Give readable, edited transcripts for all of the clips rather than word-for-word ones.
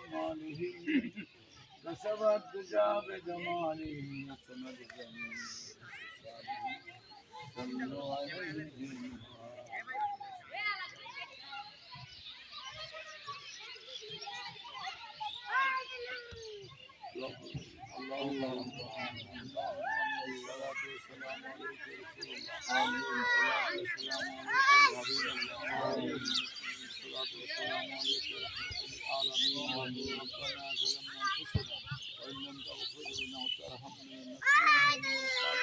بكماله كسبت دجى بجماله وسند جميل صلوا عليه اللهم الصلاة والسلام عليك يا رسول الله الصلاة والسلام عليك يا حبيب الله الصلاة والسلام عليك يا رحمة للعالمين ربنا ظلمنا أنفسنا وإن لم تغفر لنا وترحمنا لنكونن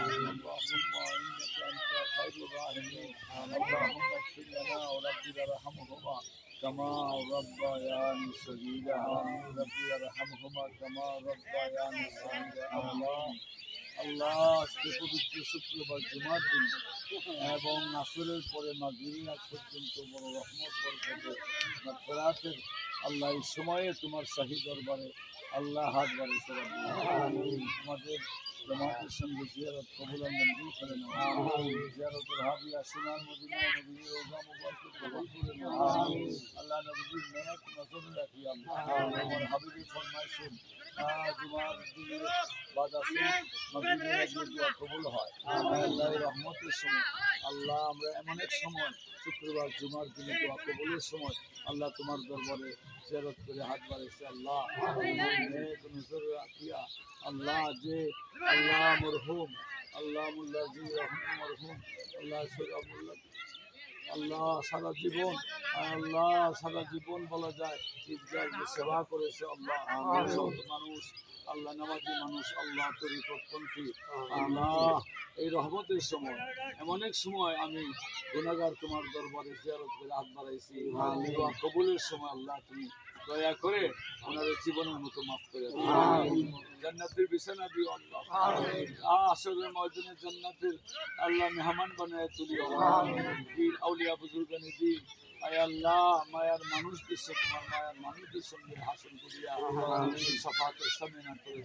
من الخاسرين اللهم إنك أنت خير الراحمين اللهم اغفر لنا ورب ارحمهما كما ربياني صغيرا رب ارحمهما كما ربياني صغيرا আল্লাহ আজকে পবিত্র শুক্রবার জুমার দিন এবং আসরের পরে মাগরিব পর্যন্ত বড় রহমত বরকতে মাগফিরাতের আল্লাহ এই সময়ে তোমার শাহী দরবারে আল্লাহ হাত বাড়িয়েছে আমাদের জামাতের সঙ্গে জিয়ারত কবুল মঞ্জুর করে নাও জিয়ারতের হাদিয়া সোনার মদিনা নবীর রওজা মুবারক কবুল করে নাও আল্লাহ নবীর নেক নজর রাখি আল্লাহ আমার হাবিবের ফরমাইশেন জুমার দিনে বাদ আসে মাগরিবের আগে দোয়া কবুল হয় আল্লাহর রহমতের সময় আল্লাহ আমরা এমন এক সময় শুক্রবার জুমার দিনে দোয়া কবুলের সময় আল্লাহ তোমার দরবারে জিয়ারত করে হাত বাড়িয়েছে আল্লাহ নেক নজর রাখিয়া আল্লাহ যে আল্লাহ মরহুম আল্লাহ মুল্লাজি রহমান মরহুম আল্লাহ সরাবুল্লাহ আল্লাহ সারা জীবন আল্লাহ সারা জীবন বলা যায় ঈদগাহ সেবা করেছে আল্লাহ মানুষ আল্লাহ নামাজি মানুষ আল্লাহ তরিকতপন্থী আল্লাহ এই রহমতের সময় এমন এক সময় আমি গুনাহগার তোমার দরবারে জিয়ারত করে হাত বাড়াইছি দোয়া কবুলের সময় আল্লাহ তুমি দয়া করে ওনাদের জীবনের মতো মাফ করে জান্নাতের বিছানা দিও আল্লাহ আসরের ময়দানে জান্নাতের আল্লাহ মেহমান বানায় তুলিও পীর আউলিয়া বুজুর্গানি দিন আয় আল্লাহ মায়ার মানুষদের সাথে তোমার মায়ার মানুষদের সঙ্গে হাসন করিয়া সাফাতের সামনে না করে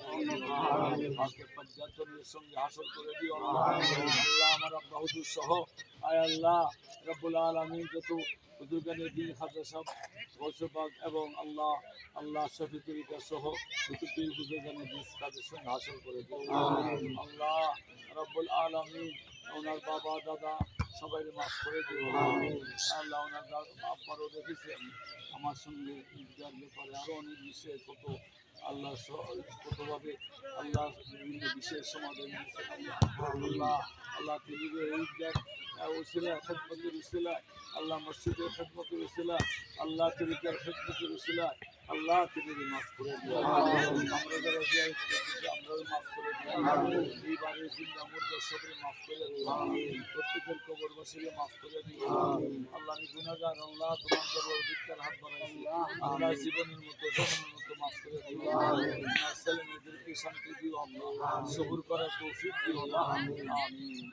পঞ্চায়েতের সঙ্গে হাসন করে দিও আল্লাহ আমার আব্বা হুজুর সহ আয় আল্লাহ রব্বুল আলামিন যত বুজুর্গানি দিন খাজা সাহেব গৌসবাগ এবং আল্লাহ আল্লাহ শফি তরিকা সহ যত পীর বুজুর্গানি দিন তাদের সঙ্গে হাসন করে দিও আল্লাহ রব্বুল আলামিন ওনার বাবা দাদা সবাই মাফ করে দিও আল্লাহ ওনার আব্বারও দেখেছেন আমার সঙ্গে ঈদগার ব্যাপারে আরও অনেক বিষয়ে কত আল্লাহ কতভাবে আল্লাহ বিভিন্ন বিষয়ের সমাধান আল্লাহ আল্লাহ তিনি ঈদগার উসিলা খেদমতের উসিলা আল্লাহ মসজিদের খেদমতের উসিলা আল্লাহ তরিকার খেদমতের উসিলা আল্লাহ তিনি মাফ করে দিও আমরা যারা জিয়ারত করতেছি আমরাও মাফ করে দিও এই বাড়ির জিন্দা মুর্দা সবরে মাফ করে দিও প্রত্যেকের কবরবাসীকে মাফ করে দিও আল্লাহ আমি গুনাহগার আল্লাহ তোমার দরবার ভিক্ষার হাত বাড়াইছি আল্লাহ জীবনের মতো জন্মের মতো মাফ করে দিও আমার ছেলে মেয়েদেরকে শান্তি দিও আল্লাহ সবুর করার তৌফিক দিও আমিন